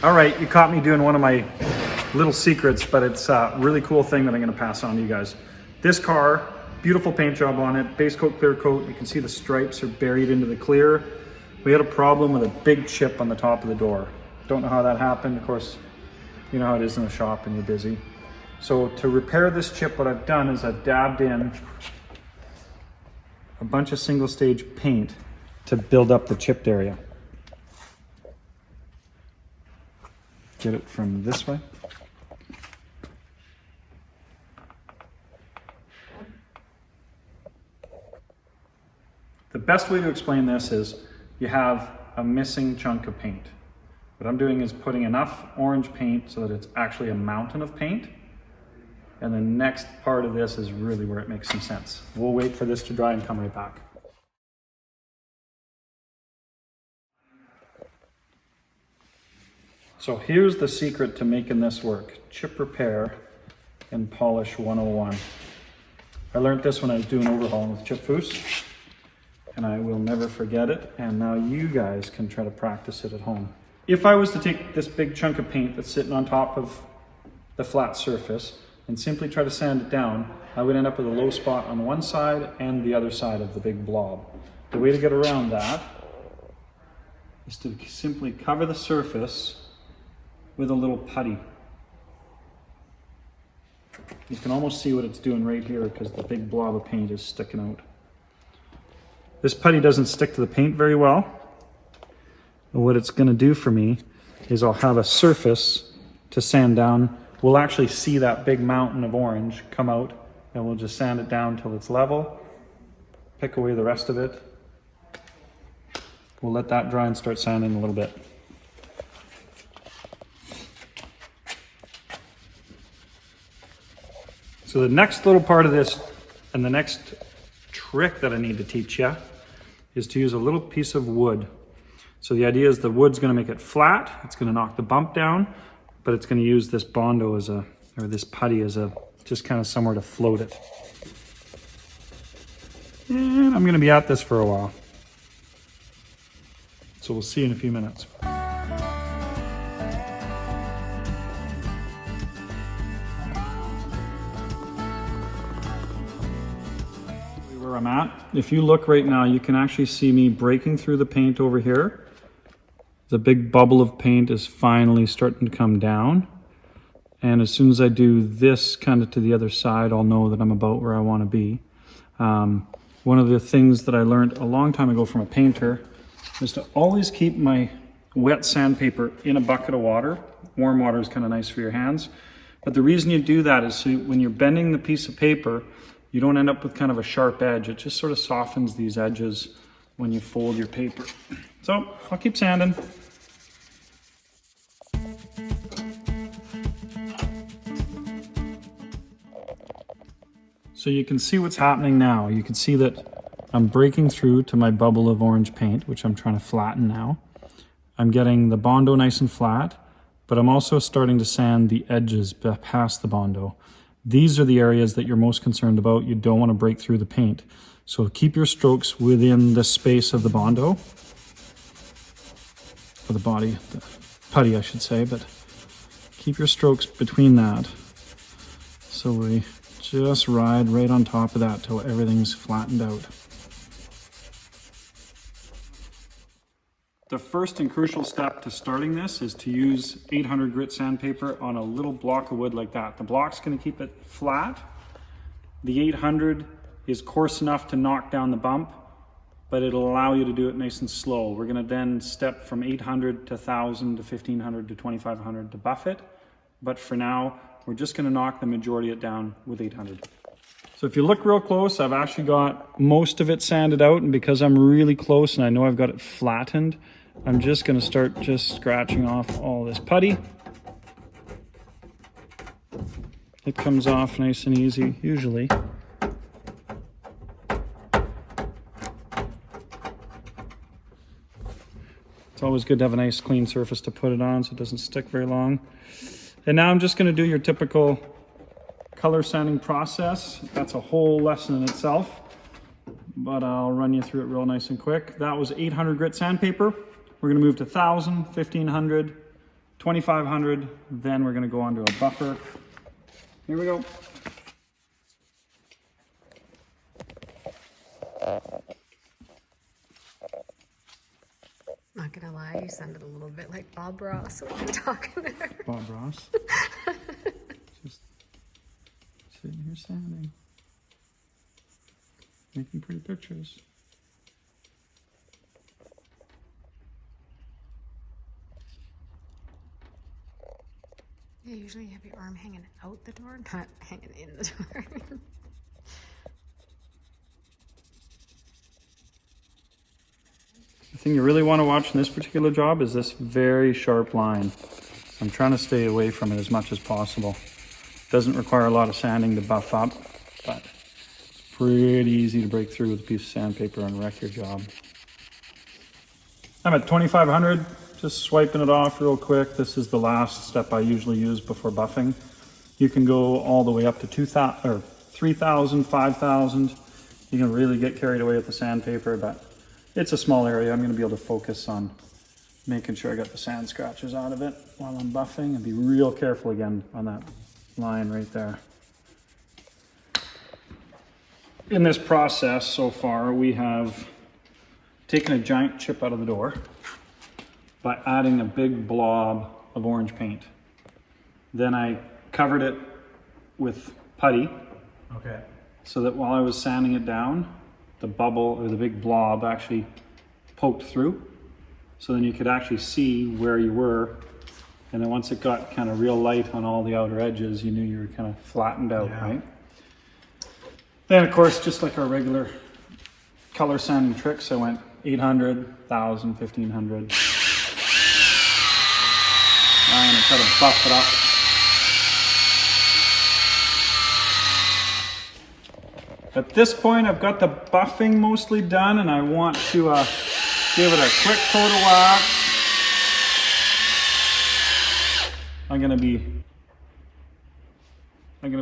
All right, you caught me doing one of my little secrets, but it's a really cool thing that I'm gonna pass on to you guys. This car, beautiful paint job on it, base coat, clear coat. You can see the stripes are buried into the clear. We had a problem with a big chip on the top of the door. Don't know how that happened. Of course, you know how it is in the shop and you're busy. So to repair this chip, what I've done is I've dabbed in a bunch of single stage paint to build up the chipped area. Get it from this way. The best way to explain this is you have a missing chunk of paint. What I'm doing is putting enough orange paint so that it's actually a mountain of paint. And the next part of this is really where it makes some sense. We'll wait for this to dry and come right back. So here's the secret to making this work. Chip repair and polish 101. I learned this when I was doing overhauling with Chip Foos, and I will never forget it. And now you guys can try to practice it at home. If I was to take this big chunk of paint that's sitting on top of the flat surface and simply try to sand it down, I would end up with a low spot on one side and the other side of the big blob. The way to get around that is to simply cover the surface with a little putty. You can almost see what it's doing right here because the big blob of paint is sticking out. This putty doesn't stick to the paint very well. And what it's going to do for me is I'll have a surface to sand down. We'll actually see that big mountain of orange come out, and we'll just sand it down till it's level. Pick away the rest of it. We'll let that dry and start sanding a little bit. So the next little part of this, and the next trick that I need to teach you, is to use a little piece of wood. So the idea is the wood's going to make it flat, it's going to knock the bump down, but it's going to use this Bondo as a, or this putty as a, just kind of somewhere to float it. And I'm going to be at this for a while. So we'll see you in a few minutes. Where I'm at, if you look right now, you can actually see me breaking through the paint over here. The big bubble of paint is finally starting to come down. And as soon as I do this kind of to the other side, I'll know that I'm about where I want to be. One of the things that I learned a long time ago from a painter is to always keep my wet sandpaper in a bucket of water. Warm water is kind of nice for your hands. But the reason you do that is so when you're bending the piece of paper, you don't end up with kind of a sharp edge. It just sort of softens these edges when you fold your paper. So I'll keep sanding. So you can see what's happening now. You can see that I'm breaking through to my bubble of orange paint, which I'm trying to flatten now. I'm getting the Bondo nice and flat, but I'm also starting to sand the edges past the Bondo. These are the areas that you're most concerned about. You don't want to break through the paint. So keep your strokes within the space of the Bondo, or the body, the putty I should say, but keep your strokes between that. So we just ride right on top of that till everything's flattened out. The first and crucial step to starting this is to use 800 grit sandpaper on a little block of wood like that. The block's going to keep it flat. The 800 is coarse enough to knock down the bump, but it'll allow you to do it nice and slow. We're going to then step from 800 to 1000 to 1500 to 2500 to buff it. But for now, we're just going to knock the majority of it down with 800. So if you look real close, I've actually got most of it sanded out, and because I'm really close and I know I've got it flattened, I'm just going to start just scratching off all this putty. It comes off nice and easy, usually. It's always good to have a nice clean surface to put it on so it doesn't stick very long. And now I'm just going to do your typical color sanding process. That's a whole lesson in itself, but I'll run you through it real nice and quick. That was 800 grit sandpaper. We're going to move to 1000, 1500, 2,500, then we're gonna go on to a buffer. Here we go. Not gonna lie, you sounded a little bit like Bob Ross when you were talking there. Bob Ross. Just sitting here sanding. Making pretty pictures. Yeah, usually you have your arm hanging out the door, not hanging in the door. The thing you really want to watch in this particular job is this very sharp line. I'm trying to stay away from it as much as possible. It doesn't require a lot of sanding to buff up, but it's pretty easy to break through with a piece of sandpaper and wreck your job. I'm at 2,500, just swiping it off real quick. This is the last step I usually use before buffing. You can go all the way up to 2,000 or 3,000, 5,000. You can really get carried away with the sandpaper, but it's a small area. I'm going to be able to focus on making sure I got the sand scratches out of it while I'm buffing, and be real careful again on that line right there. In this process so far, we have taken a giant chip out of the door by adding a big blob of orange paint. Then I covered it with putty. Okay. So that while I was sanding it down, the bubble or the big blob actually poked through. So then you could actually see where you were. And then once it got kind of real light on all the outer edges, you knew you were kind of flattened out, Yeah. right? Then of course, just like our regular color sanding tricks, I went 800, 1,000, 1,500. I'm gonna try to buff it up. At this point, I've got the buffing mostly done, and I want to give it a quick coat of wax. I'm gonna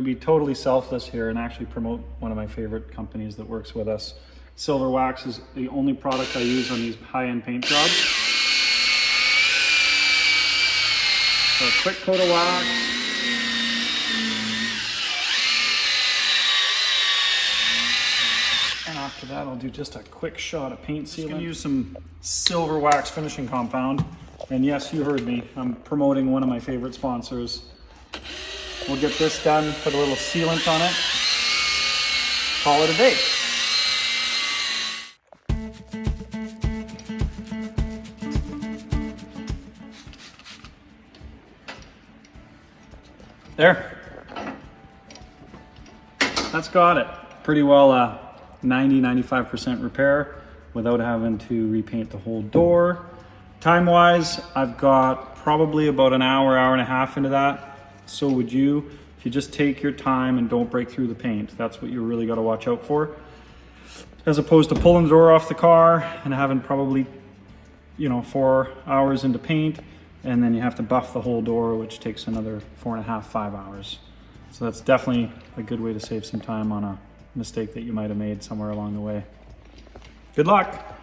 be totally selfless here and actually promote one of my favorite companies that works with us. Silver Wax is the only product I use on these high-end paint jobs. So a quick coat of wax. And after that, I'll do just a quick shot of paint sealant. I'm gonna use some Silver Wax finishing compound. And yes, you heard me, I'm promoting one of my favorite sponsors. We'll get this done, put a little sealant on it, call it a day. There. That's got it. Pretty well 90-95% repair without having to repaint the whole door. Time-wise, I've got probably about an hour, hour and a half into that. So would you. If you just take your time and don't break through the paint, that's what you really got to watch out for. As opposed to pulling the door off the car and having probably, 4 hours into paint, and then you have to buff the whole door, which takes another 4.5, 5 hours. So that's definitely a good way to save some time on a mistake that you might have made somewhere along the way. Good luck.